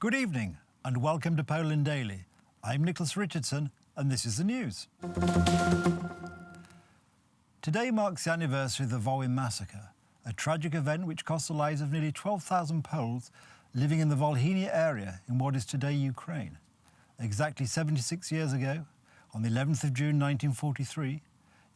Good evening and welcome to Poland Daily. I'm Nicholas Richardson and this is the news. Today marks the anniversary of the Volhynia massacre, a tragic event which cost the lives of nearly 12,000 Poles living in the Volhynia area in what is today Ukraine. Exactly 76 years ago, on the 11th of June 1943,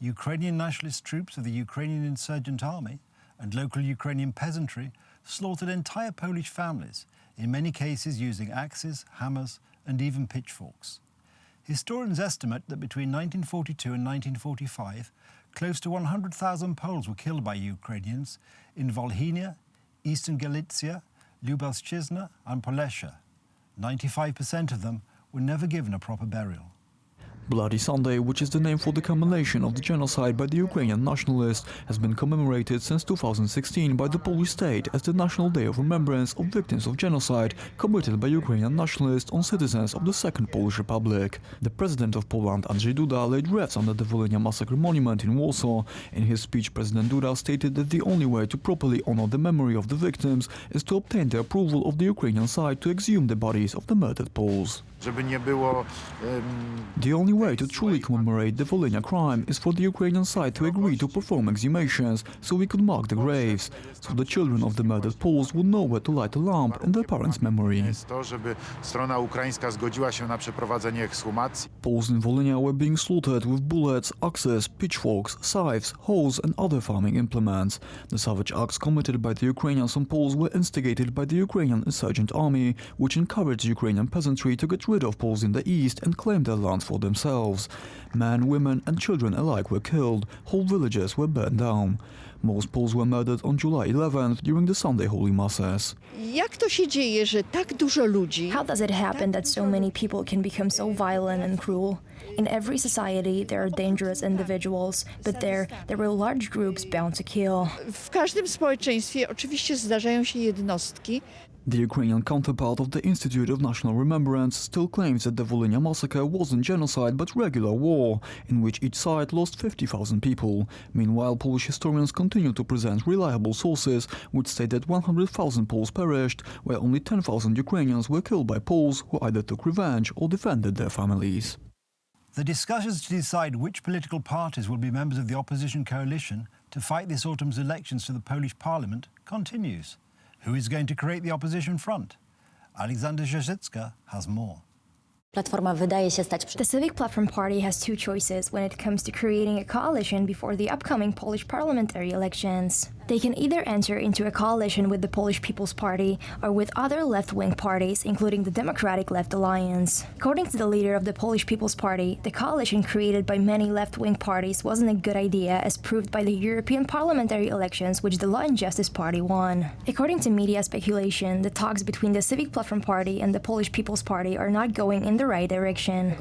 Ukrainian nationalist troops of the Ukrainian Insurgent Army and local Ukrainian peasantry slaughtered entire Polish families, in many cases using axes, hammers and even pitchforks. Historians estimate that between 1942 and 1945, close to 100,000 Poles were killed by Ukrainians in Volhynia, eastern Galicia, Lubelszczyzna and Polesie. 95% of them were never given a proper burial. Bloody Sunday, which is the name for the culmination of the genocide by the Ukrainian nationalists, has been commemorated since 2016 by the Polish state as the National Day of Remembrance of Victims of Genocide committed by Ukrainian nationalists on citizens of the Second Polish Republic. The President of Poland, Andrzej Duda, laid wreaths under the Volhynia massacre monument in Warsaw. In his speech, President Duda stated that the only way to properly honor the memory of the victims is to obtain the approval of the Ukrainian side to exhume the bodies of the murdered Poles. The only way to truly commemorate the Volhynia crime is for the Ukrainian side to agree to perform exhumations, so we could mark the graves, so the children of the murdered Poles would know where to light a lamp in their parents' memory. Poles in Volhynia were being slaughtered with bullets, axes, pitchforks, scythes, hoes and other farming implements. The savage acts committed by the Ukrainians on Poles were instigated by the Ukrainian Insurgent Army, which encouraged Ukrainian peasantry to get rid of Poles in the east and claim their lands for themselves. Men, women and children alike were killed, whole villages were burned down. Most Poles were murdered on July 11th during the Sunday Holy Masses. How does it happen that so many people can become so violent and cruel? In every society there are dangerous individuals, but there were large groups bound to kill. The Ukrainian counterpart of the Institute of National Remembrance still claims that the Volhynia massacre wasn't genocide but regular war, in which each side lost 50,000 people. Meanwhile, Polish historians continue to present reliable sources which state that 100,000 Poles perished, where only 10,000 Ukrainians were killed by Poles who either took revenge or defended their families. The discussions to decide which political parties will be members of the opposition coalition to fight this autumn's elections to the Polish parliament continues. Who is going to create the opposition front? Alexander Rzeszicka has more. The Civic Platform Party has two choices when it comes to creating a coalition before the upcoming Polish parliamentary elections. They can either enter into a coalition with the Polish People's Party or with other left-wing parties, including the Democratic Left Alliance. According to the leader of the Polish People's Party, the coalition created by many left-wing parties wasn't a good idea, as proved by the European parliamentary elections, which the Law and Justice Party won. According to media speculation, the talks between the Civic Platform Party and the Polish People's Party are not going in the right direction. I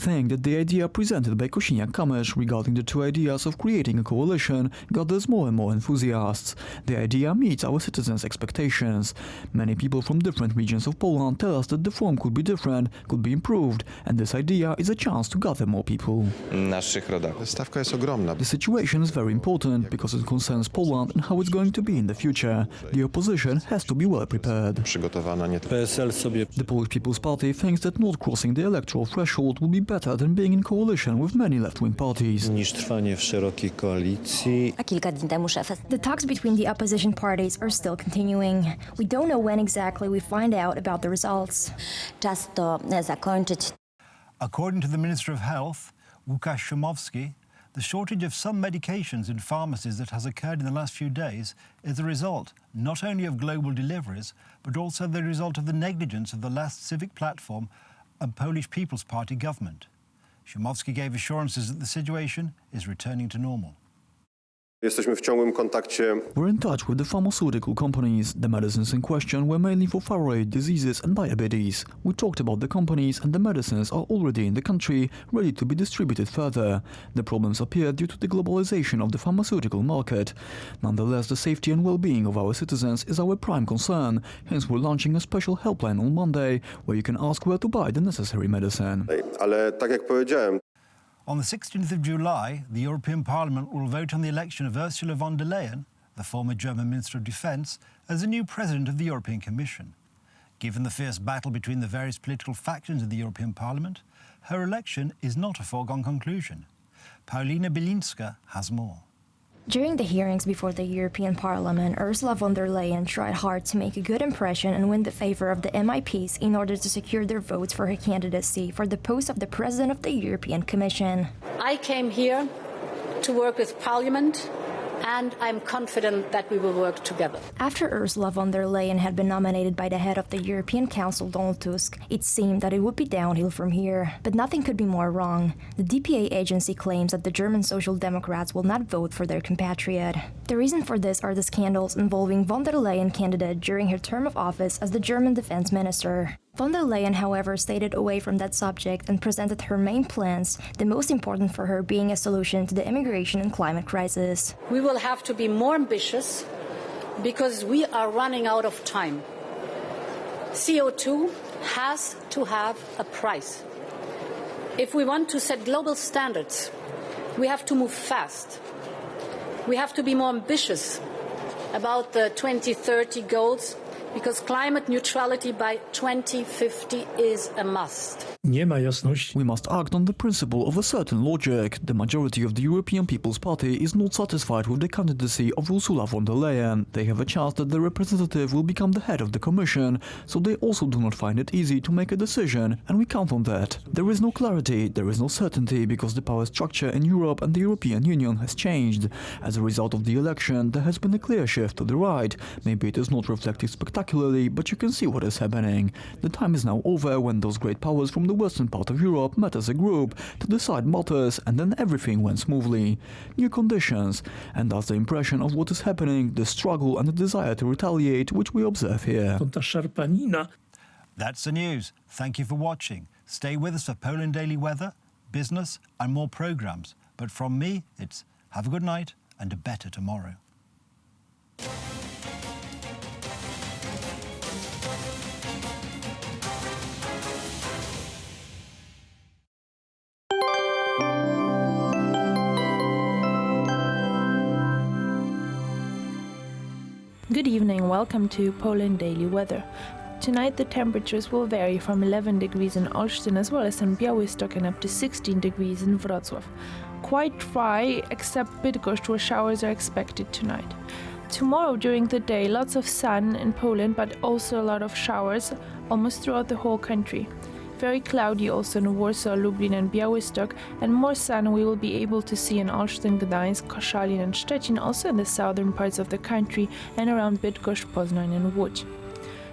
think that the idea presented by Kosiniak-Kamysz regarding the two ideas of creating a coalition gathers more and more enthusiasts. The idea meets our citizens' expectations. Many people from different regions of Poland tell us that the form could be different, could be improved, and this idea is a chance to gather more people. The situation is very important because it concerns Poland and how it's going to be in the future. The opposition has to be well prepared. The Polish People's Party thinks that not crossing the electoral threshold will be better than being in coalition with many left-wing parties. The talks between the opposition parties are still continuing. We don't know when exactly we find out about the results. According to the Minister of Health, Łukasz Szumowski, the shortage of some medications in pharmacies that has occurred in the last few days is the result not only of global deliveries, but also the result of the negligence of the last Civic Platform and Polish People's Party government. Szumowski gave assurances that the situation is returning to normal. We're in touch with the pharmaceutical companies. The medicines in question were mainly for thyroid diseases and diabetes. We talked about the companies and the medicines are already in the country, ready to be distributed further. The problems appear due to the globalization of the pharmaceutical market. Nonetheless, the safety and well-being of our citizens is our prime concern. Hence, we're launching a special helpline on Monday, where you can ask where to buy the necessary medicine. On the 16th of July, the European Parliament will vote on the election of Ursula von der Leyen the former German Minister of Defence, as the new President of the European Commission. Given the fierce battle between the various political factions in the European Parliament, her election is not a foregone conclusion. Paulina Bilinska has more. During the hearings before the European Parliament, Ursula von der Leyen tried hard to make a good impression and win the favor of the MIPs in order to secure their votes for her candidacy for the post of the President of the European Commission. I came here to work with Parliament, and I'm confident that we will work together. After Ursula von der Leyen had been nominated by the head of the European Council, Donald Tusk, it seemed that it would be downhill from here. But nothing could be more wrong. The DPA agency claims that the German Social Democrats will not vote for their compatriot. The reason for this are the scandals involving von der Leyen candidate during her term of office as the German defense minister. Von der Leyen, however, stayed away from that subject and presented her main plans, the most important for her being a solution to the immigration and climate crisis. We will have to be more ambitious because we are running out of time. CO2 has to have a price. If we want to set global standards, we have to move fast. We have to be more ambitious about the 2030 goals, because climate neutrality by 2050 is a must. We must act on the principle of a certain logic. The majority of the European People's Party is not satisfied with the candidacy of Ursula von der Leyen. They have a chance that the representative will become the head of the Commission, so they also do not find it easy to make a decision, and we count on that. There is no clarity, there is no certainty, because the power structure in Europe and the European Union has changed. As a result of the election, there has been a clear shift to the right. Maybe it is not reflected spectacularly, but you can see what is happening. The time is now over when those great powers from the western part of Europe met as a group to decide matters, and then everything went smoothly. New conditions, and that's the impression of what is happening, the struggle and the desire to retaliate, which we observe here. That's the news. Thank you for watching. Stay with us for Poland Daily Weather, business and more programmes. But from me, it's have a good night and a better tomorrow. Good evening, welcome to Poland Daily Weather. Tonight the temperatures will vary from 11 degrees in Olsztyn as well as in Białystok and up to 16 degrees in Wrocław. Quite dry, except Bydgoszcz, where showers are expected tonight. Tomorrow during the day, lots of sun in Poland, but also a lot of showers almost throughout the whole country. Very cloudy also in Warsaw, Lublin and Białystok, and more sun we will be able to see in Olsztyn, Gdańsk, Koszalin and Szczecin, also in the southern parts of the country and around Bydgoszcz, Poznań and Łódź.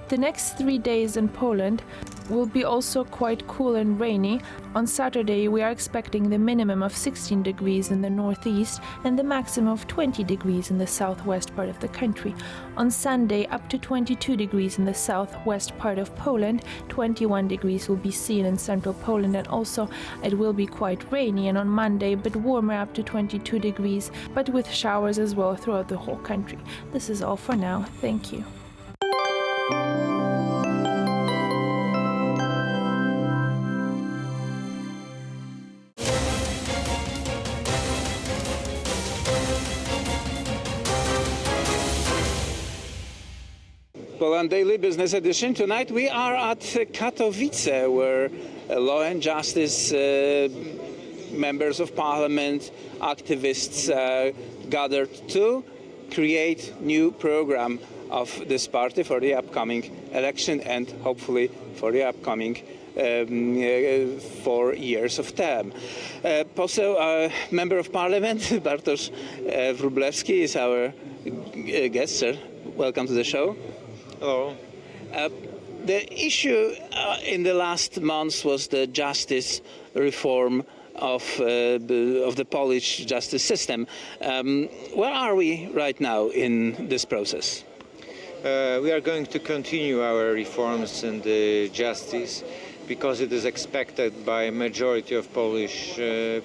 The next 3 days in Poland will be also quite cool and rainy. On Saturday we are expecting the minimum of 16 degrees in the northeast and the maximum of 20 degrees in the southwest part of the country. On Sunday up to 22 degrees in the southwest part of Poland, 21 degrees will be seen in central Poland, and also it will be quite rainy, and on Monday a bit warmer up to 22 degrees, but with showers as well throughout the whole country. This is all for now. Thank you. Poland Daily Business Edition. Tonight we are at Katowice, where law and justice members of parliament, activists gathered to create new program of this party for the upcoming election and hopefully for the upcoming 4 years of term. Also, Member of Parliament Bartosz Wróblewski is our guest, sir. Welcome to the show. Hello. The issue in the last months was the justice reform of the Polish justice system. Where are we right now in this process? We are going to continue our reforms in the justice because it is expected by a majority of Polish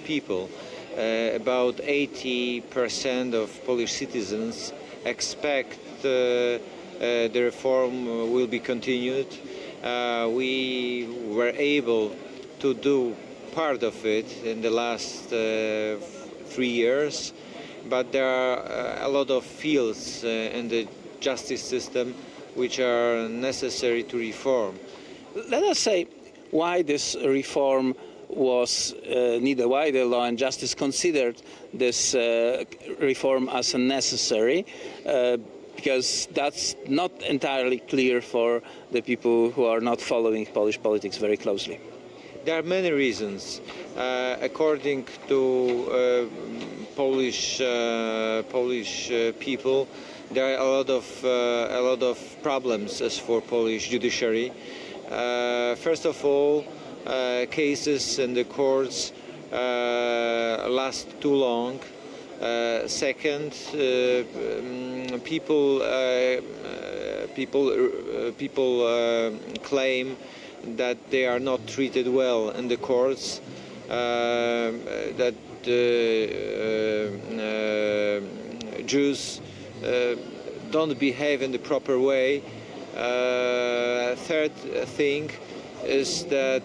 people. About 80% of Polish citizens expect the reform will be continued. We were able to do part of it in the last 3 years. but there are a lot of fields in the justice system which are necessary to reform. Let us say why this reform was needed, why the Law and Justice considered this reform as necessary, because that's not entirely clear for the people who are not following Polish politics very closely. There are many reasons. According to Polish people, there are a lot of problems as for Polish judiciary. First of all, cases in the courts last too long. Second, people claim that they are not treated well in the courts, that Jews don't behave in the proper way. Third thing is that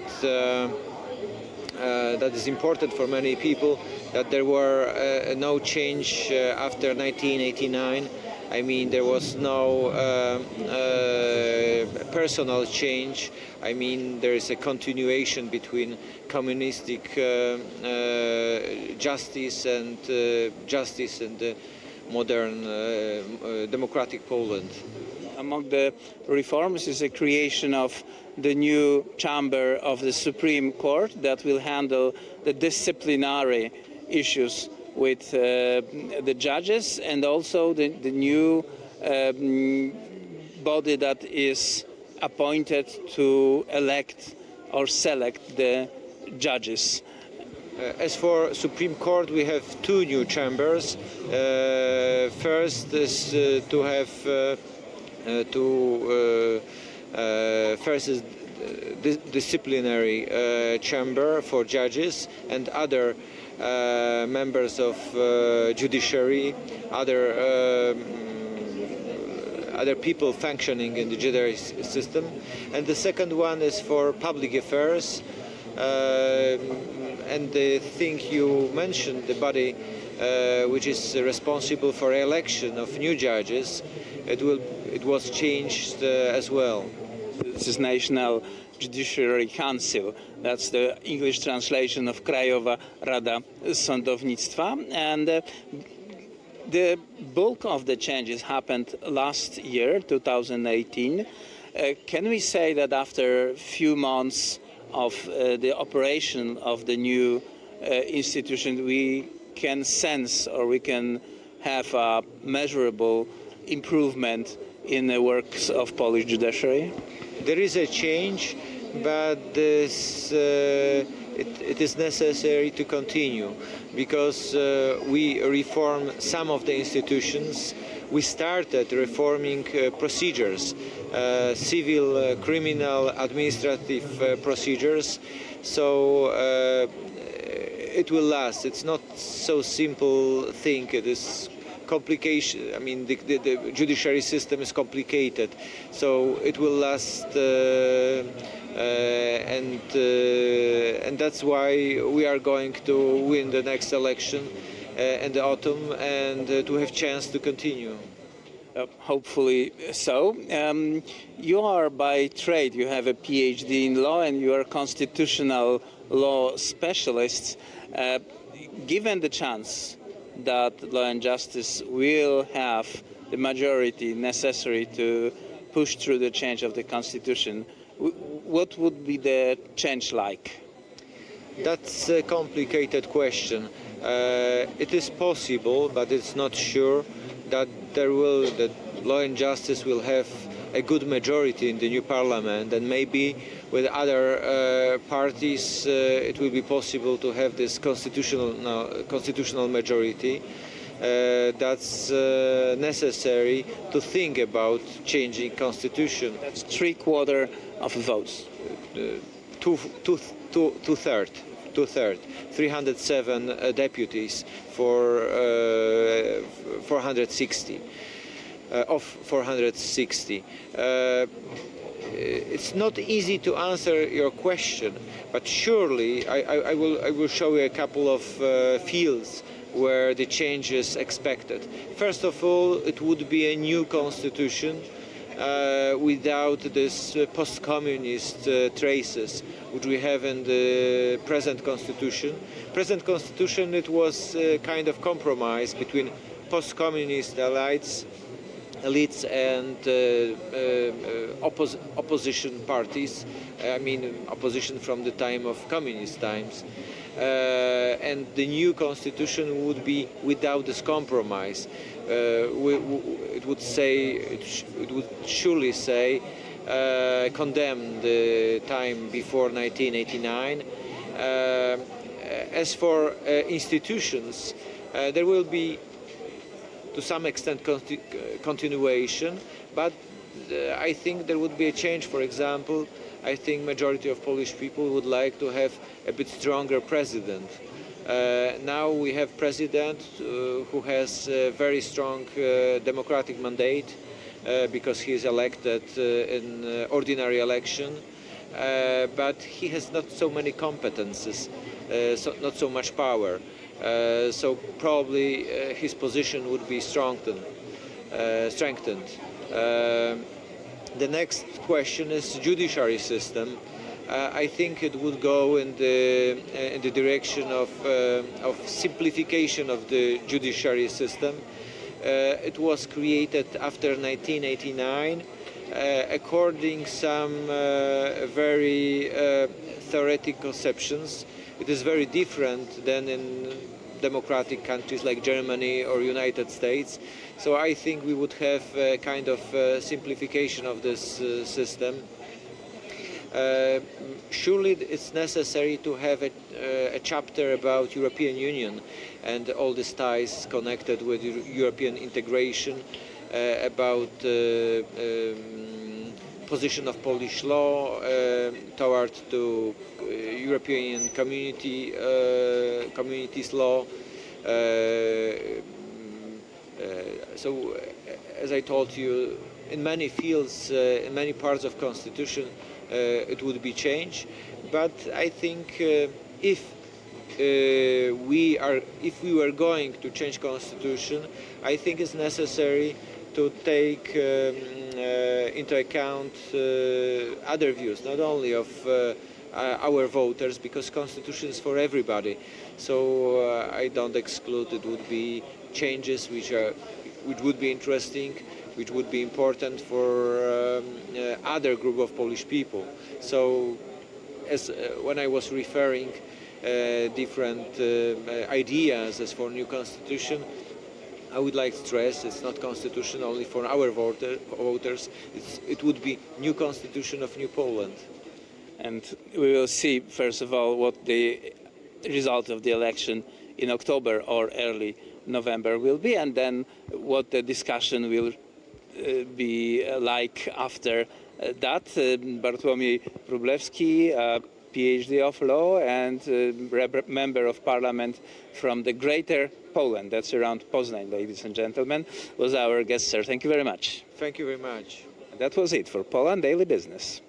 that is important for many people, that there were no change after 1989. I mean, there was no personal change. I mean, there is a continuation between communistic justice and the modern democratic Poland. Among the reforms is the creation of the new chamber of the Supreme Court that will handle the disciplinary issues with the judges, and also the new body that is appointed to elect or select the judges. As for Supreme Court, we have two new chambers. First is to have first is disciplinary chamber for judges and other members of judiciary, other people functioning in the judiciary system. And the second one is for public affairs. And the thing you mentioned, the body which is responsible for election of new judges, it was changed as well. This is National Judiciary Council. That's the English translation of Krajowa Rada Sądownictwa. And the bulk of the changes happened last year, 2018. Can we say that after a few months of the operation of the new institution, we can sense or we can have a measurable improvement in the works of Polish judiciary? There is a change, but it is necessary to continue, because we reform some of the institutions. We started reforming procedures, civil, criminal, administrative procedures, so it will last. It's not so simple thing. It is complication. I mean, the judiciary system is complicated, so it will last, and that's why we are going to win the next election in the autumn and to have chance to continue. Hopefully so. You are by trade, you have a PhD in law and you are a constitutional law specialist. Given the chance that Law and Justice will have the majority necessary to push through the change of the Constitution, what would be the change like? That's a complicated question. It is possible, but it's not sure that that Law and Justice will have a good majority in the new parliament, and maybe with other parties it will be possible to have this constitutional majority. That's necessary to think about changing constitution. That's 3/4 of votes. Two-thirds. 307 deputies for 460 of 460. It's not easy to answer your question, but surely I will show you a couple of fields were the changes expected. First of all, it would be a new constitution without this post-communist traces which we have in the present constitution. Present constitution, it was a kind of compromise between post-communist elites and opposition parties, I mean opposition from the time of communist times. And the new constitution would be without this compromise. It would surely say condemn the time before 1989. As for institutions, there will be to some extent continuation, but I think there would be a change. For example, I think majority of Polish people would like to have a bit stronger president. Now we have president who has a very strong democratic mandate because he is elected in ordinary election, but he has not so many competences, not so much power. So probably his position would be strengthened. The next question is judiciary system. I think it would go in the direction of simplification of the judiciary system. It was created after 1989, according some very theoretic conceptions. It is very different than in democratic countries like Germany or United States. So I think we would have a kind of simplification of this system. Surely it's necessary to have a chapter about European Union and all these ties connected with European integration, about position of Polish law toward to European communities law. So, as I told you, in many fields, in many parts of constitution, it would be changed. But I think if we were going to change constitution, I think it's necessary to take into account other views, not only of our voters, because constitution is for everybody. So I don't exclude it would be changes which would be interesting, which would be important for other group of Polish people. So as when I was referring different ideas as for new constitution, I would like to stress it's not constitution only for our voters. It would be new constitution of New Poland. And we will see, first of all, what the result of the election in October or early November will be, and then what the discussion will be like after that. Bartłomiej Wróblewski, PhD of law and member of parliament from the Greater Poland, that's around Poznań, ladies and gentlemen, was our guest, sir. Thank you very much. Thank you very much. And that was it for Poland Daily Business.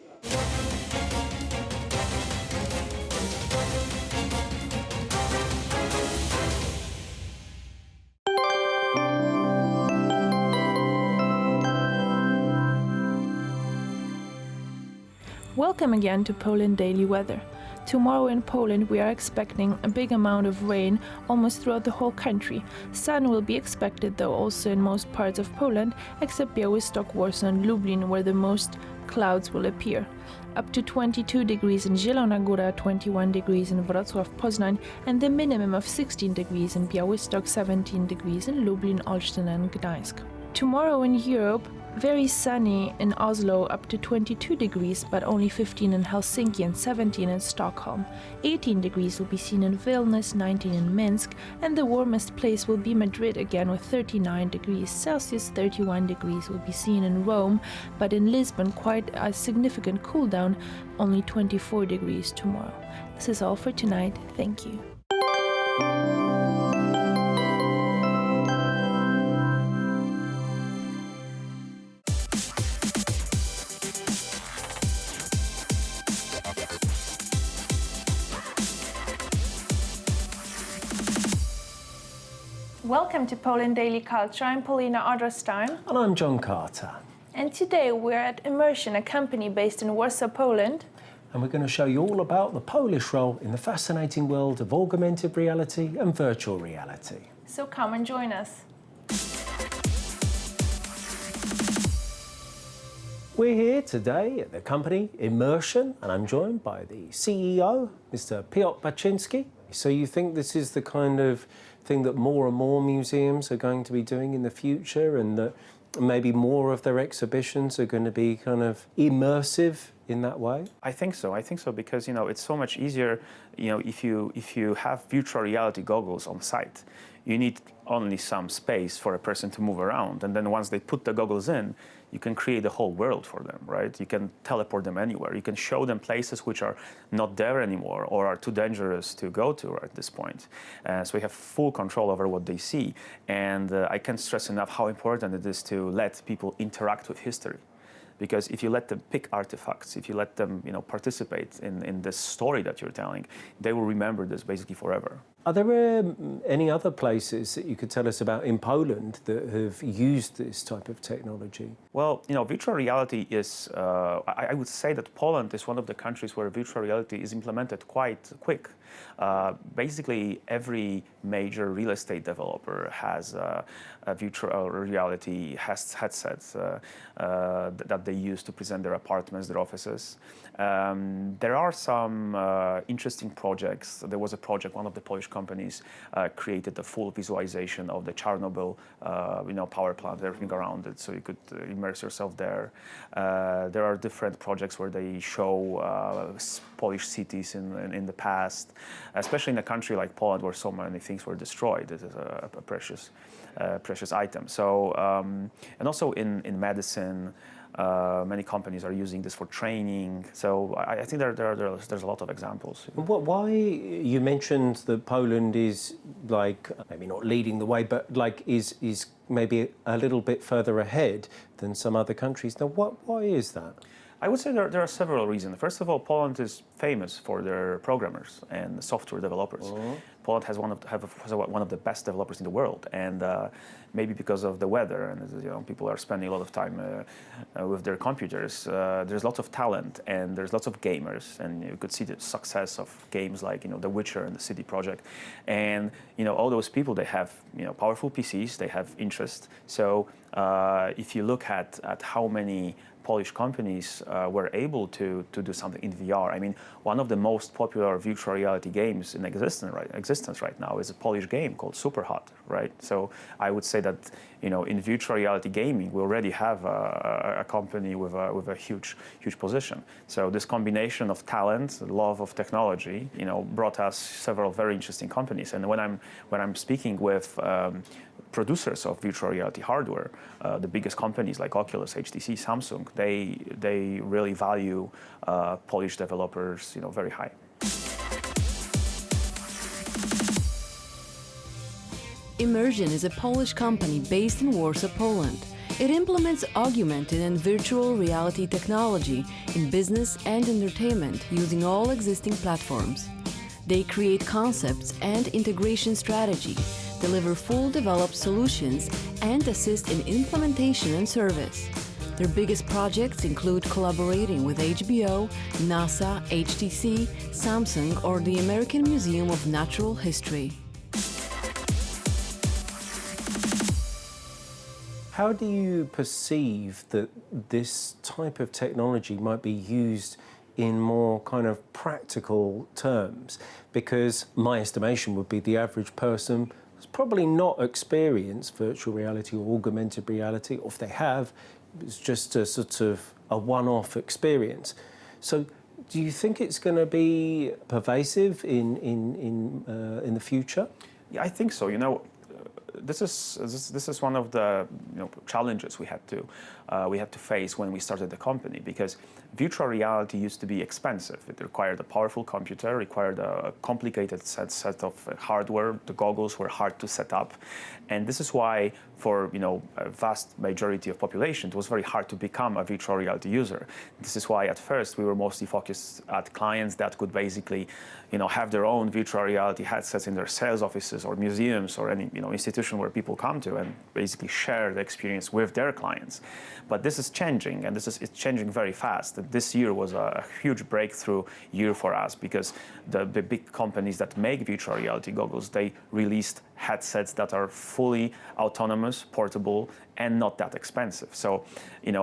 Welcome again to Poland Daily Weather. Tomorrow in Poland we are expecting a big amount of rain almost throughout the whole country. Sun will be expected though also in most parts of Poland except Białystok, Warsaw and Lublin where the most clouds will appear. Up to 22 degrees in Zielona Góra, 21 degrees in Wrocław, Poznań and the minimum of 16 degrees in Białystok, 17 degrees in Lublin, Olsztyn and Gdańsk. Tomorrow in Europe, very sunny in Oslo, up to 22 degrees, but only 15 in Helsinki and 17 in Stockholm. 18 degrees will be seen in Vilnius, 19 in Minsk, and the warmest place will be Madrid again with 39 degrees Celsius. 31 degrees will be seen in Rome, but in Lisbon quite a significant cool down, only 24 degrees tomorrow. This is all for tonight. Thank you. Welcome to Poland Daily Culture. I'm Paulina Odrstein. And I'm John Carter. And today we're at Immersion, a company based in Warsaw, Poland. And we're going to show you all about the Polish role in the fascinating world of augmented reality and virtual reality. So come and join us. We're here today at the company Immersion, and I'm joined by the CEO, Mr. Piotr Baczynski. So you think this is the kind of thing that more and more museums are going to be doing in the future, and that maybe more of their exhibitions are going to be kind of immersive in that way? I think so because it's so much easier. If you have virtual reality goggles on site, you need only some space for a person to move around, and then once they put the goggles in, you can create a whole world for them, right? You can teleport them anywhere. You can show them places which are not there anymore or are too dangerous to go to at this point. So we have full control over what they see. And I can't stress enough how important it is to let people interact with history. Because if you let them pick artifacts, if you let them participate in this story that you're telling, they will remember this basically forever. Are there any other places that you could tell us about in Poland that have used this type of technology? Well, virtual reality is, I would say that Poland is one of the countries where virtual reality is implemented quite quick. Basically, every major real estate developer has a virtual reality headsets that they use to present their apartments, their offices. There are some interesting projects. There was a project, one of the Polish companies created a full visualization of the Chernobyl, power plant, everything around it, so you could immerse yourself there. There are different projects where they show Polish cities in the past, especially in a country like Poland where so many things were destroyed. It is a precious item. So, and also in medicine, many companies are using this for training. So I think there's a lot of examples. Why you mentioned that Poland is like maybe not leading the way, but like is maybe a little bit further ahead than some other countries. Now, why is that? I would say there are several reasons. First of all, Poland is famous for their programmers and software developers. Mm-hmm. Poland has one of the best developers in the world, and maybe because of the weather and people are spending a lot of time with their computers. There's lots of talent and there's lots of gamers, and you could see the success of games like The Witcher and the City Project, and all those people, they have powerful PCs, they have interest. So if you look at how many Polish companies were able to do something in VR. I mean, one of the most popular virtual reality games in existence right now is a Polish game called Superhot, right? So I would say that in virtual reality gaming, we already have a company with a huge position. So this combination of talent, love of technology, brought us several very interesting companies. And when I'm speaking with producers of virtual reality hardware, the biggest companies like Oculus, HTC, Samsung, they really value Polish developers, very high. Immersion is a Polish company based in Warsaw, Poland. It implements augmented and virtual reality technology in business and entertainment using all existing platforms. They create concepts and integration strategy, deliver full developed solutions, and assist in implementation and service. Their biggest projects include collaborating with HBO, NASA, HTC, Samsung, or the American Museum of Natural History. How do you perceive that this type of technology might be used in more kind of practical terms? Because my estimation would be the average person has probably not experienced virtual reality or augmented reality, or if they have, it's just a sort of a one-off experience. So do you think it's going to be pervasive in the future? Yeah, I think so. This is one of the challenges we had to face when we started the company, because virtual reality used to be expensive. It required a powerful computer, required a complicated set of hardware. The goggles were hard to set up, and this is why for a vast majority of population it was very hard to become a virtual reality user. This is why at first we were mostly focused at clients that could basically have their own virtual reality headsets in their sales offices or museums or any institution position where people come to and basically share the experience with their clients. But this is changing, and it's changing very fast. This year was a huge breakthrough year for us because the big companies that make virtual reality goggles, they released headsets that are fully autonomous, portable, and not that expensive. So,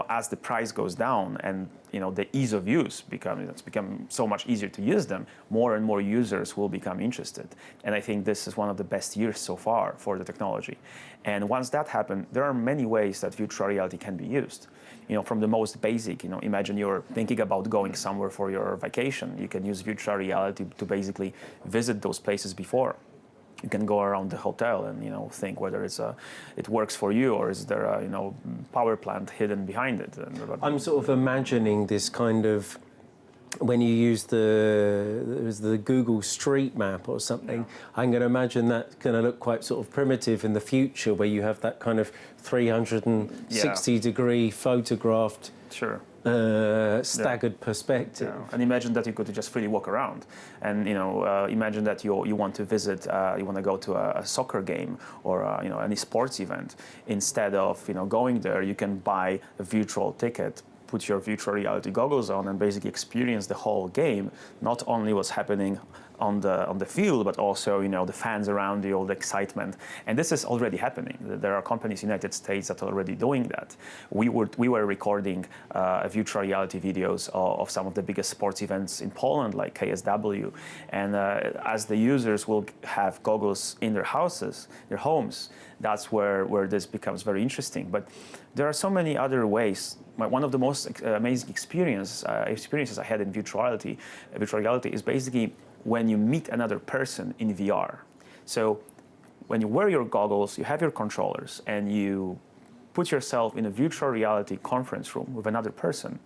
as the price goes down and the ease of use it's become so much easier to use them, more and more users will become interested. And I think this is one of the best years so far for the technology. And once that happens, there are many ways that virtual reality can be used. From the most basic, imagine you're thinking about going somewhere for your vacation. You can use virtual reality to basically visit those places before. You can go around the hotel and think whether it works for you, or is there a power plant hidden behind it. I'm sort of imagining this kind of, when you use the Google Street Map or something, I'm going to imagine that's going to look quite sort of primitive in the future, where you have that kind of 360-degree photographed. Sure. Staggered perspective. Yeah. And imagine that you could just freely walk around, and imagine that you want to visit, you want to go to a soccer game or any sports event. Instead of going there, you can buy a virtual ticket, put your virtual reality goggles on, and basically experience the whole game. Not only what's happening on the field, but also the fans around you, all the excitement. And this is already happening. There are companies in the United States that are already doing that. We were recording virtual reality videos of some of the biggest sports events in Poland, like KSW. And as the users will have goggles in their houses, their homes, that's where this becomes very interesting. But there are so many other ways. One of the most amazing experiences I had in virtual reality is basically when you meet another person in VR. So when you wear your goggles, you have your controllers, and you put yourself in a virtual reality conference room with another person.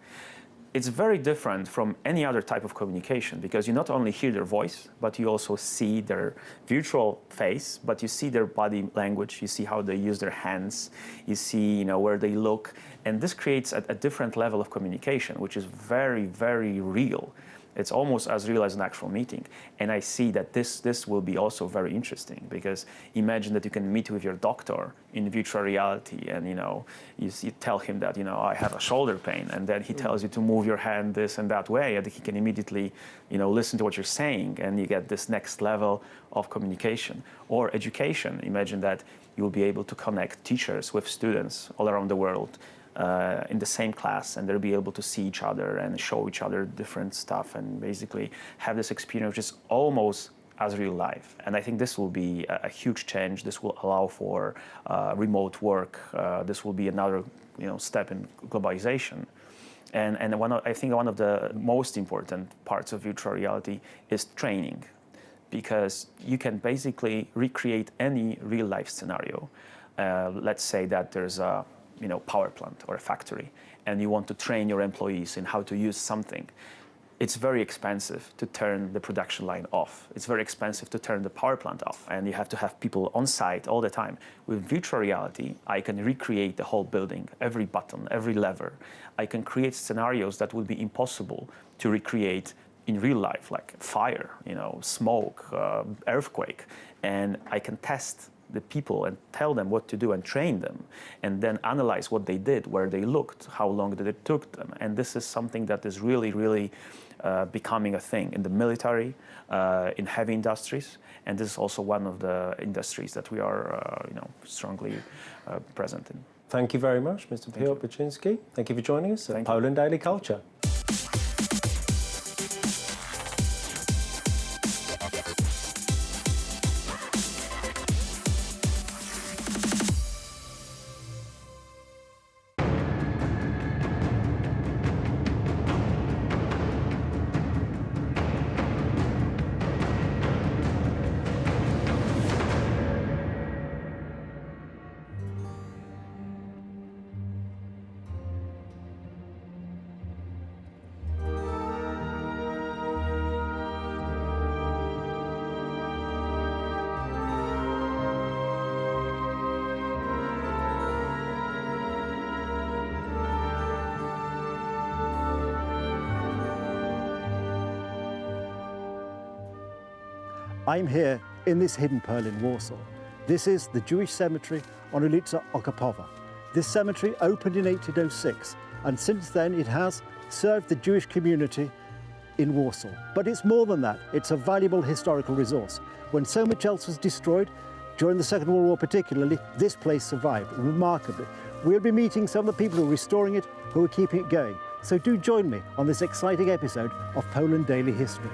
It's very different from any other type of communication, because you not only hear their voice, but you also see their virtual face, but you see their body language, you see how they use their hands, you see where they look, and this creates a different level of communication, which is very, very real. It's almost as real as an actual meeting. And I see that this will be also very interesting, because imagine that you can meet with your doctor in virtual reality, and you tell him that I have a shoulder pain, and then he tells you to move your hand this and that way, and he can immediately listen to what you're saying, and you get this next level of communication. Or education, imagine that you'll be able to connect teachers with students all around the world in the same class, and they'll be able to see each other and show each other different stuff, and basically have this experience which is almost as real life. And I think this will be a huge change. This will allow for remote work. This will be another step in globalization. And I think one of the most important parts of virtual reality is training, because you can basically recreate any real life scenario. Let's say that there's a power plant or a factory, and you want to train your employees in how to use something. It's very expensive to turn the production line off. It's very expensive to turn the power plant off, and you have to have people on site all the time. With virtual reality, I can recreate the whole building, every button, every lever. I can create scenarios that would be impossible to recreate in real life, like fire, smoke, earthquake, and I can test the people and tell them what to do and train them, and then analyze what they did, where they looked, how long did it took them. And this is something that is really, really becoming a thing in the military, in heavy industries, and this is also one of the industries that we are strongly present in. Thank you very much, Mr. Piotr Baczynski. Thank you for joining us at Poland Daily Culture. I'm here in this hidden pearl in Warsaw, This is the Jewish cemetery on Ulica Okopowa. This cemetery opened in 1806, and since then it has served the Jewish community in Warsaw. But it's more than that. It's a valuable historical resource. When so much else was destroyed, during the Second World War particularly, this place survived remarkably. We'll be meeting some of the people who are restoring it, who are keeping it going. So do join me on this exciting episode of Poland Daily History.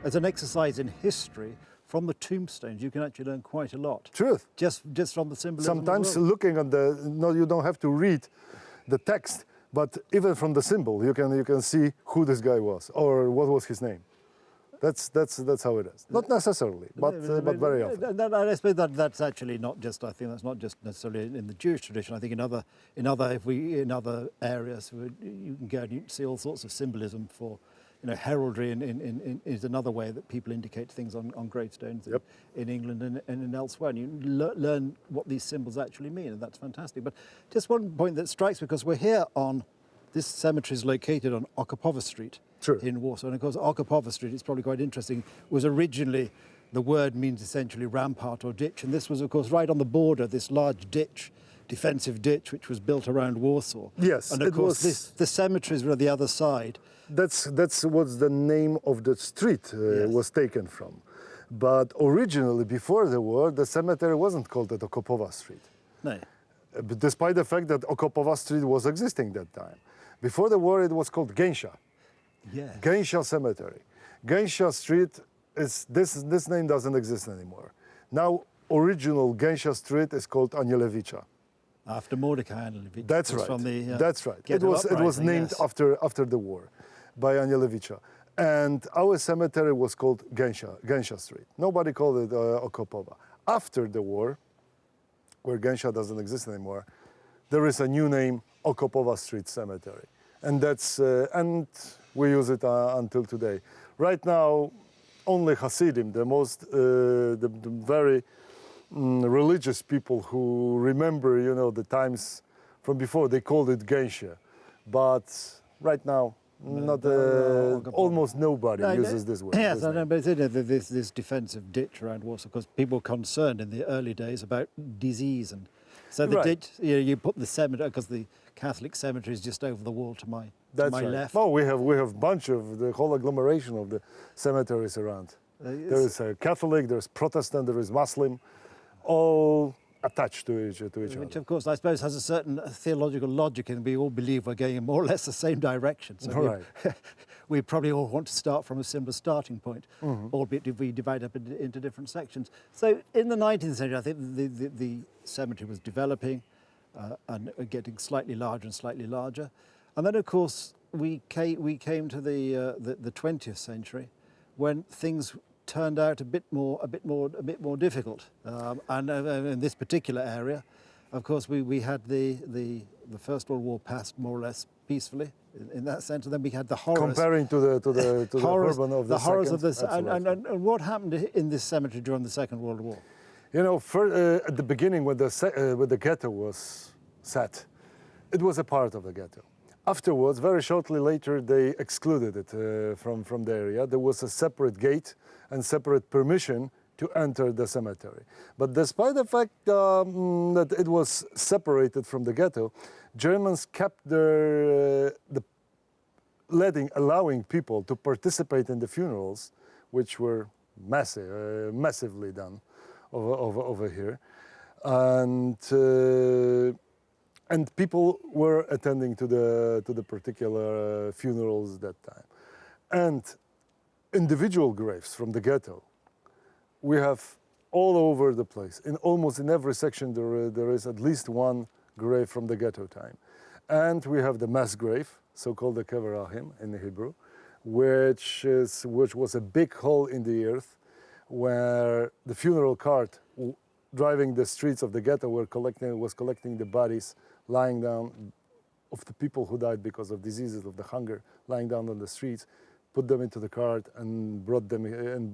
As an exercise in history, from the tombstones, you can actually learn quite a lot. Truth. Just from the symbolism. Sometimes looking at no, you don't have to read the text, but even from the symbol, you can see who this guy was or what was his name. That's how it is. Not necessarily, but very often. I suppose that's actually not just. I think that's not just necessarily in the Jewish tradition. I think in other areas, you can go and you can see all sorts of symbolism for. Heraldry is another way that people indicate things on gravestones in England and elsewhere. And you learn what these symbols actually mean, and that's fantastic. But just one point that strikes me, because we're here on, this cemetery is located on Okopowa Street in Warsaw. And of course, Okopowa Street, it's probably quite interesting, was originally, the word means essentially rampart or ditch. And this was, of course, right on the border, this large ditch, defensive ditch, which was built around Warsaw. Yes, and of course, the cemeteries were on the other side. That's what the name of the street was taken from. But originally, before the war, the cemetery wasn't called Okopowa Street. No. Despite the fact that Okopowa Street was existing that time. Before the war, it was called Gęsia. Yes. Gęsia Cemetery. Gęsia Street, this name doesn't exist anymore. Now, original Gęsia Street is called Anielewicza. After Mordecai Anielewicz. That's right. From the, that's right. It was named after the war by Anielewicza. And our cemetery was called Gęsia Street. Nobody called it Okopowa. After the war, where Gęsia doesn't exist anymore, there is a new name, Okopowa Street Cemetery. And and we use it until today. Right now, only Hasidim, the very religious people who remember, the times from before, they called it Gęsia. But right now, almost nobody uses this word. Yes, I know, but this defensive ditch around Warsaw, because people were concerned in the early days about disease, and so the ditch, you put the cemetery, because the Catholic cemetery is just over the wall to my left. Oh, we have a bunch of the whole agglomeration of the cemeteries around. There is a Catholic, there is Protestant, there is Muslim, all attached to each other. Which, of course, I suppose has a certain theological logic, and we all believe we're going in more or less the same direction. So we probably all want to start from a similar starting point, albeit if we divide up into different sections. So in the 19th century, I think the cemetery was developing and getting slightly larger and slightly larger. And then, of course, we came to the 20th century, when things turned out a bit more difficult. And in this particular area, of course, we had the First World War passed more or less peacefully in that sense, and then we had the horrors. Comparing to the horrors, urban of the horrors of this. And what happened in this cemetery during the Second World War? You know, at the beginning, when the ghetto was set, it was a part of the ghetto. Afterwards, very shortly later, they excluded it from the area. There was a separate gate and separate permission to enter the cemetery. But despite the fact that it was separated from the ghetto, Germans kept allowing people to participate in the funerals, which were massively done over here, and people were attending to the particular funerals that time. And individual graves from the ghetto we have all over the place. Almost in every section there is at least one grave from the ghetto time. And we have the mass grave, so-called the kever achim in Hebrew, which was a big hole in the earth where the funeral cart driving the streets of the ghetto was collecting the bodies lying down of the people who died because of diseases of the hunger, lying down on the streets, put them into the cart and brought them and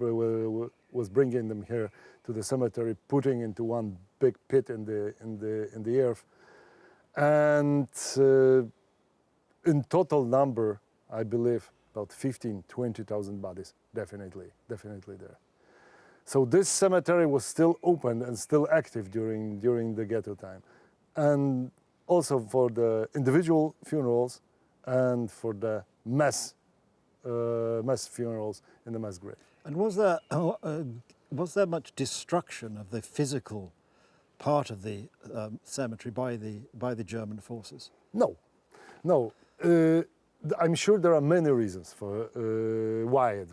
was bringing them here to the cemetery, putting into one big pit in the earth. And in total number, I believe about 20,000 bodies, definitely there. So this cemetery was still open and still active during the ghetto time, and also for the individual funerals and for the mass funerals in the mass grave. And was there much destruction of the physical part of the cemetery by the German forces? No. I'm sure there are many reasons for why it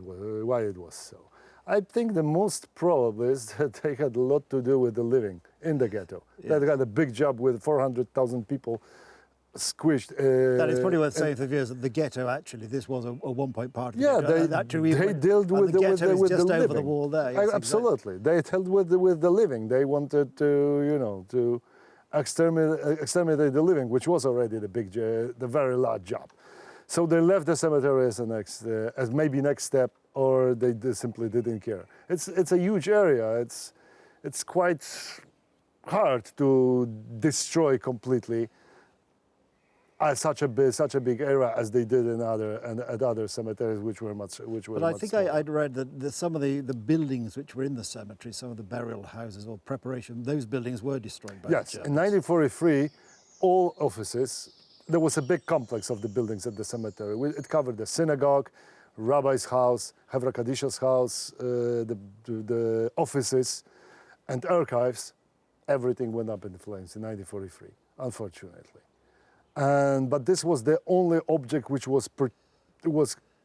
was so. I think the most probable is that they had a lot to do with the living in the ghetto. Yeah. They had a big job with 400,000 people squished. That is probably worth saying for the viewers that the ghetto, actually, this was a one-point part of the ghetto. They dealt with the ghetto is just over living. The wall there. Yes, absolutely. Exactly. They dealt with the living. They wanted to exterminate the living, which was already the very large job. So they left the cemetery as maybe next step, or they simply didn't care. It's a huge area. It's quite hard to destroy completely such a big area as they did at other cemeteries, which were much. But I think I'd read that some of the buildings which were in the cemetery, some of the burial houses or preparation, those buildings were destroyed by the Germans. Yes, in 1943, all offices. There was a big complex of the buildings at the cemetery. It covered the synagogue, rabbi's house, Hevra Kadisha's house, the offices, and archives. Everything went up in flames in 1943, unfortunately. But this was the only object which was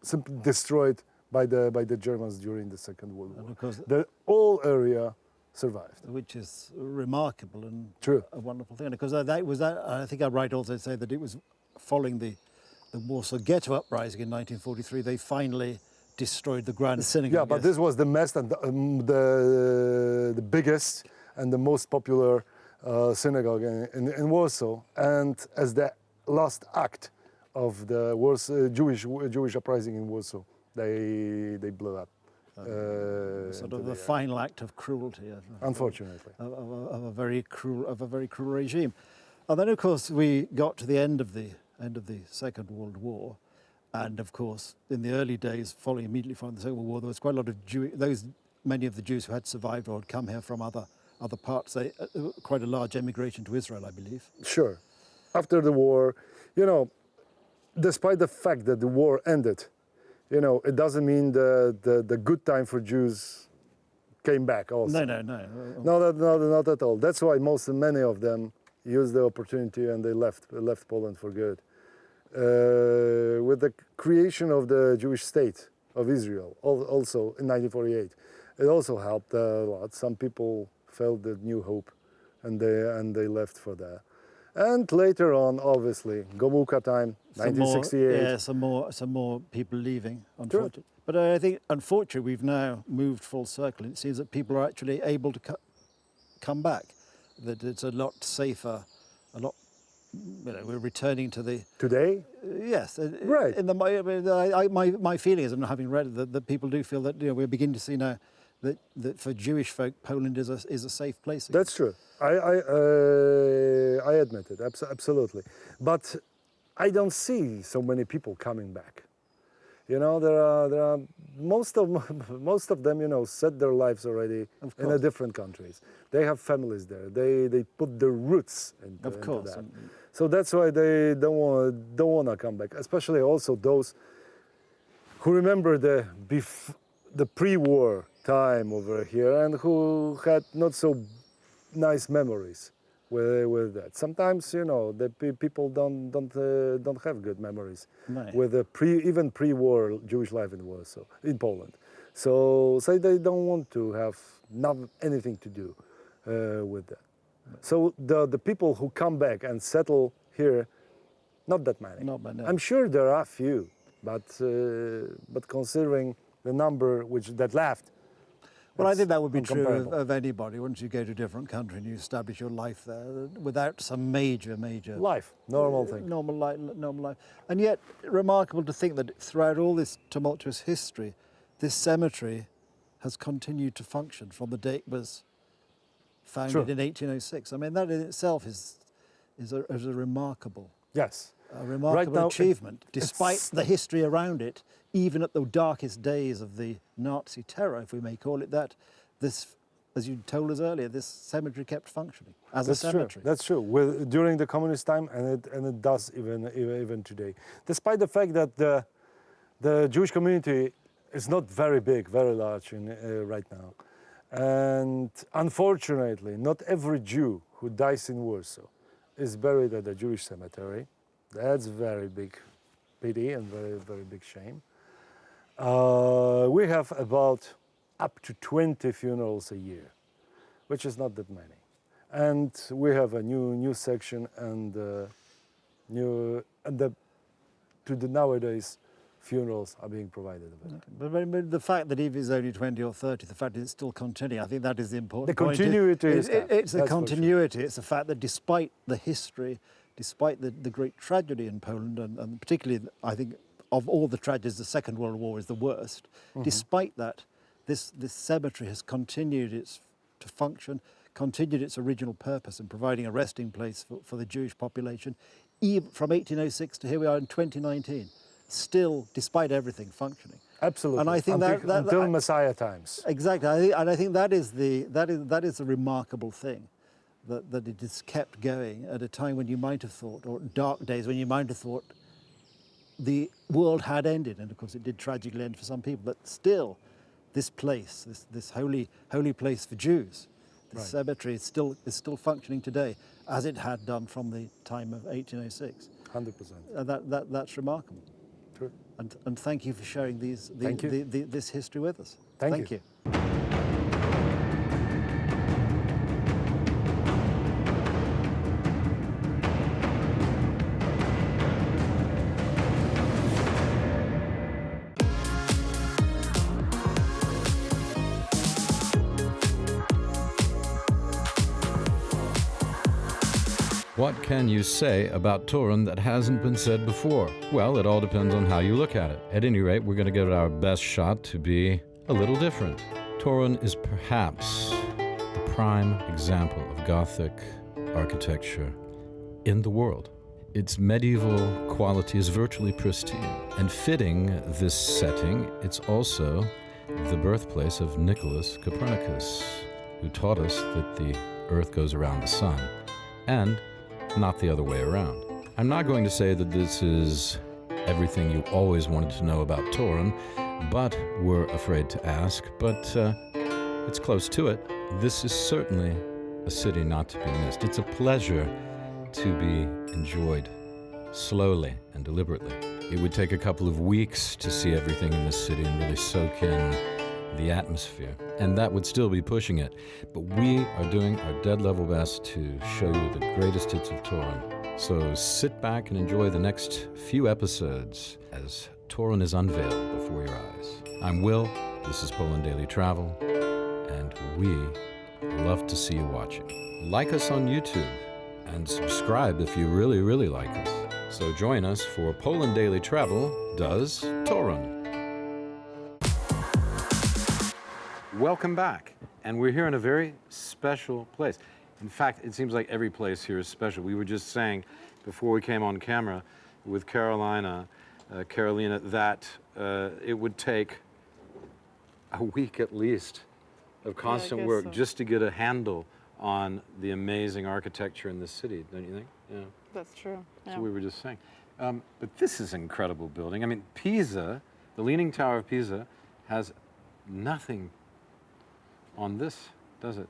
simply destroyed by the Germans during the Second World War. Because the whole area survived, which is remarkable and true, a wonderful thing. Because I think I'm right also to say that it was following the Warsaw Ghetto uprising in 1943. They finally destroyed the Grand Synagogue. Yeah, but this was the mess and the biggest and the most popular synagogue in Warsaw. And as the last act of the Jewish uprising in Warsaw, they blew up. Sort of the final act of cruelty, unfortunately, of a very cruel regime. And then, of course, we got to the end of the Second World War, and of course, in the early days, immediately following the Second World War, there was quite a lot of many of the Jews who had survived or had come here from other parts. Quite a large emigration to Israel, I believe. Sure. After the war, despite the fact that the war ended, it doesn't mean the good time for Jews came back also. No. Not at all. That's why many of them used the opportunity and they left Poland for good. With the creation of the Jewish state of Israel, also in 1948, it also helped a lot. Some people felt the new hope, and they left for that. And later on, obviously, Gomułka time, 1968. Some more people leaving, unfortunately. Sure. But I think, unfortunately, we've now moved full circle. It seems that people are actually able to come back, that it's a lot safer, we're returning to the... Today? Yes. Right. My feeling is, and having read it, that people do feel that we're beginning to see now that for Jewish folk, Poland is a safe place. That's true. I admit it, absolutely. But I don't see so many people coming back. You know, there are most of them, you know, set their lives already in a different countries. They have families there. They put their roots into that. So that's why they don't want to come back. Especially also those who remember the pre-war time over here and who had not so nice memories with that. Sometimes, you know, the people don't have good memories with the even pre-war Jewish life in Warsaw, in Poland. So they don't want to have anything to do with that. So the people who come back and settle here, not that many. Not many. I'm sure there are few, but considering the number that left. Well, I think that would be true of anybody. Once you go to a different country and you establish your life there without some major life, normal thing, normal life. And yet, remarkable to think that throughout all this tumultuous history, this cemetery has continued to function from the day it was founded in 1806. I mean, that in itself is a remarkable, a remarkable achievement, despite the history around it. Even at the darkest days of the Nazi terror, if we may call it that, this, as you told us earlier, this cemetery kept functioning as a cemetery. That's true. During the communist time, and it does even today. Despite the fact that the Jewish community is not very big, very large right now, and unfortunately, not every Jew who dies in Warsaw is buried at a Jewish cemetery. That's very big pity and very big shame. We have about up to 20 funerals a year, which is not that many. And we have a new section and nowadays funerals are being provided. But the fact that if it's only 20 or 30, the fact that it's still continuing, I think that is the important point. The continuity is it's the continuity. It's the fact that despite the history, despite the great tragedy in Poland, and particularly, I think, of all the tragedies, the Second World War is the worst. Despite that, this cemetery has continued to function, continued its original purpose in providing a resting place for the Jewish population, even from 1806 to here we are in 2019, still, despite everything, functioning. Absolutely. And I think until Messiah times. Exactly, and I think that is the remarkable thing. That it is kept going at a time when you might have thought, or dark days when you might have thought the world had ended, and of course it did tragically end for some people, but still this place, this holy place for Jews, this cemetery is still functioning today as it had done from the time of 1806. 100%. That's remarkable. True. And thank you for sharing this history with us. Thank you. What can you say about Toruń that hasn't been said before? Well, it all depends on how you look at it. At any rate, we're going to give it our best shot to be a little different. Toruń is perhaps the prime example of Gothic architecture in the world. Its medieval quality is virtually pristine. And fitting this setting, it's also the birthplace of Nicholas Copernicus, who taught us that the Earth goes around the sun, and not the other way around. I'm not going to say that this is everything you always wanted to know about Toruń, but were afraid to ask, but it's close to it. This is certainly a city not to be missed. It's a pleasure to be enjoyed slowly and deliberately. It would take a couple of weeks to see everything in this city and really soak in the atmosphere, and that would still be pushing it. But we are doing our dead level best to show you the greatest hits of Toruń. So sit back and enjoy the next few episodes as Toruń is unveiled before your eyes. I'm Will, this is Poland Daily Travel, and we love to see you watching. Like us on YouTube, and subscribe if you really, really like us. So join us for Poland Daily Travel does Toruń. welcome back. And we're here in a very special place. In fact, it seems like every place here is special. We were just saying before we came on camera with Carolina that it would take a week at least of constant work just to get a handle on the amazing architecture in this city, don't you think? Yeah. That's true. That's what we were just saying. But this is an incredible building. I mean, Pisa, the Leaning Tower of Pisa, has nothing on this, does it?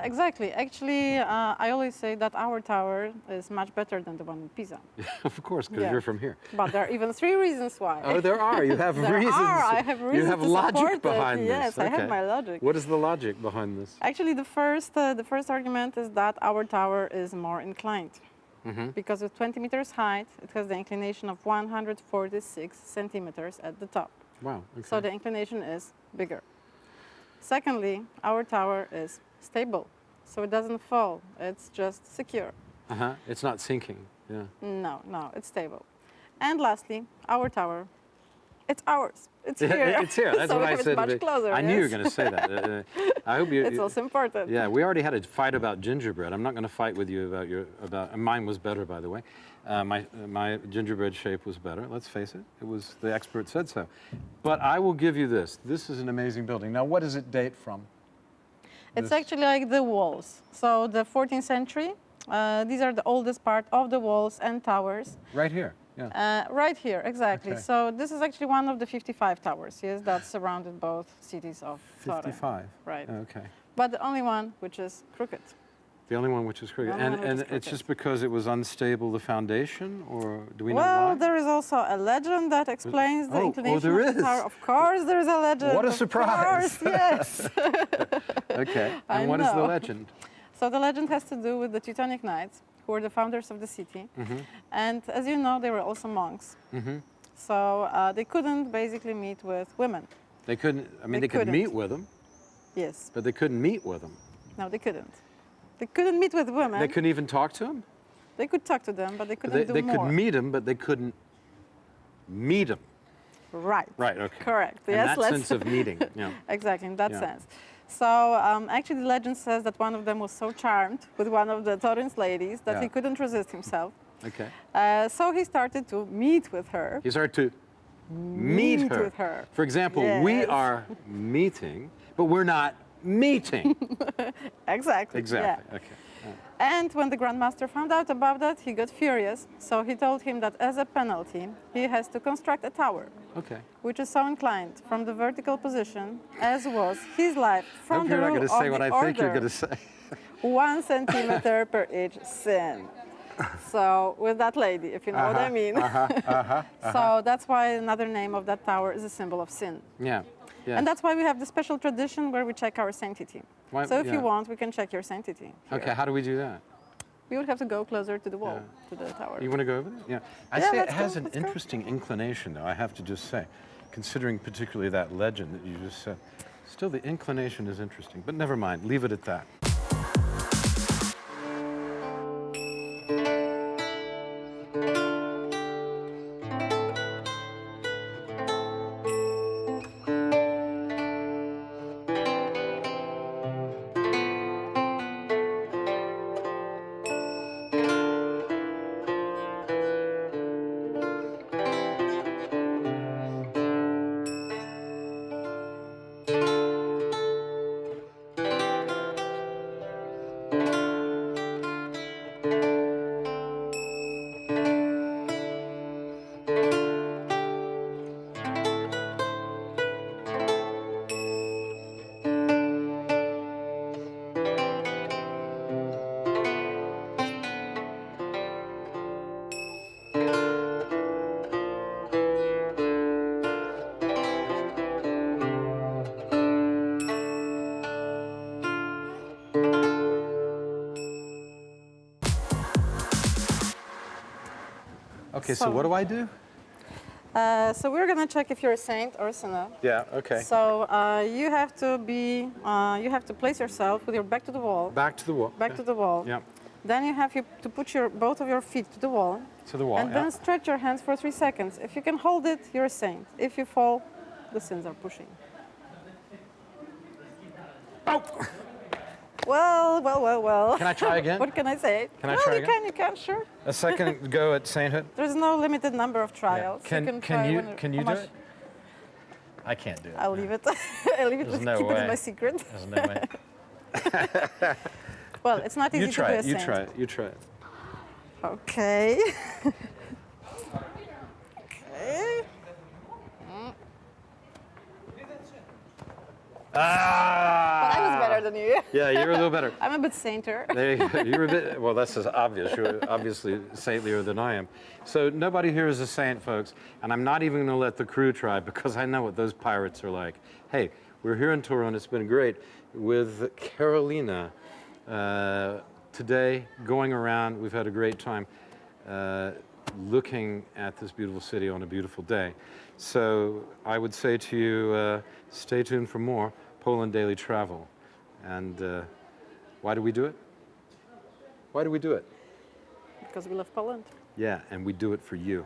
Exactly. Actually, I always say that our tower is much better than the one in Pisa. Of course, because you're from here. But there are even 3 reasons why. Oh, there are. You have reasons. I have reasons. You have to logic behind this. Yes, I have my logic. What is the logic behind this? Actually, the first argument is that our tower is more inclined. Because with 20 meters height, it has the inclination of 146 centimeters at the top. Wow. Okay. So the inclination is bigger. Secondly, our tower is stable, so it doesn't fall. It's just secure. It's not sinking. Yeah. No, it's stable. And lastly, our tower, it's ours. It's here. It's here. That's so what I said. Much closer, I knew you were going to say that. I hope you. It's also important. Yeah, we already had a fight about gingerbread. I'm not going to fight with you about mine was better, by the way. My gingerbread shape was better. Let's face it. It was, the expert said so. But I will give you this. This is an amazing building. Now, what does it date from? It's actually like the walls. So the 14th century. These are the oldest part of the walls and towers. Right here. Yeah. Right here, exactly. Okay. So this is actually one of the 55 towers, yes, that surrounded both cities of Toruń. 55. Right. Okay. But the only one which is crooked. The only one which is crooked. And it's just because it was unstable, the foundation, or do we know why? Well, there is also a legend that explains the inclination of the tower. Of course, there is a legend. What a surprise! Of course, yes. Okay. And what is the legend? So the legend has to do with the Teutonic Knights, who were the founders of the city. And as you know, they were also monks. So they couldn't basically meet with women. They couldn't, I mean, they could meet with them. Yes. But they couldn't meet with them. No, they couldn't. They couldn't meet with women. They couldn't even talk to them? They could talk to them, but they couldn't do more. They could meet them, but they couldn't meet them. Right. Right, okay. Correct. In yes, that sense of meeting. Yeah. Exactly, in that sense. So actually the legend says that one of them was so charmed with one of the Toruń's ladies that he couldn't resist himself. Okay. So he started to meet with her. He started to meet her. With her. For example, we are meeting, but we're not meeting. Exactly. Exactly. Yeah. Okay. And when the Grand Master found out about that, he got furious. So he told him that as a penalty, he has to construct a tower. Okay. Which is so inclined from the vertical position as was his life from the rule rule of the order. You're not going to say what I think you're going to say. 1 centimeter per each sin. So with that lady, if you know what I mean. So that's why another name of that tower is a symbol of sin. Yeah. Yes. And that's why we have the special tradition where we check our sanctity. Why, so if you want, we can check your sanctity. Here. Okay, how do we do that? We would have to go closer to the wall, to the tower. You want to go over there? Yeah. I say it has an interesting inclination, though, I have to just say, considering particularly that legend that you just said. Still, the inclination is interesting, but never mind, leave it at that. Okay, so what do I do? So we're gonna check if you're a saint or a sinner. Yeah. Okay. So you have to place yourself with your back to the wall. Back to the wall. Back to the wall. Yeah. Then you have to put both of your feet to the wall. To the wall. And then stretch your hands for 3 seconds. If you can hold it, you're a saint. If you fall, the sins are pushing. Well. Can I try again? What can I say? Can I try again? You can, sure. A second go at sainthood? There's no limited number of trials. Can you do it? I can't do it. I'll leave it. I'll leave it. There's no keep way. it as my secret. There's no way. Well, it's not easy to do a saint. You try it. You try it. Okay. Okay. Ah! But I was better than you. Yeah, you were a little better. I'm a bit sainter. There you go. You were a bit, well, that's as obvious. You're obviously saintlier than I am. So nobody here is a saint, folks, and I'm not even going to let the crew try because I know what those pirates are like. Hey, we're here in Toruń. It's been great with Carolina today, going around. We've had a great time looking at this beautiful city on a beautiful day. So I would say to you, stay tuned for more Poland Daily Travel. And why do we do it? Why do we do it? Because we love Poland. Yeah, and we do it for you.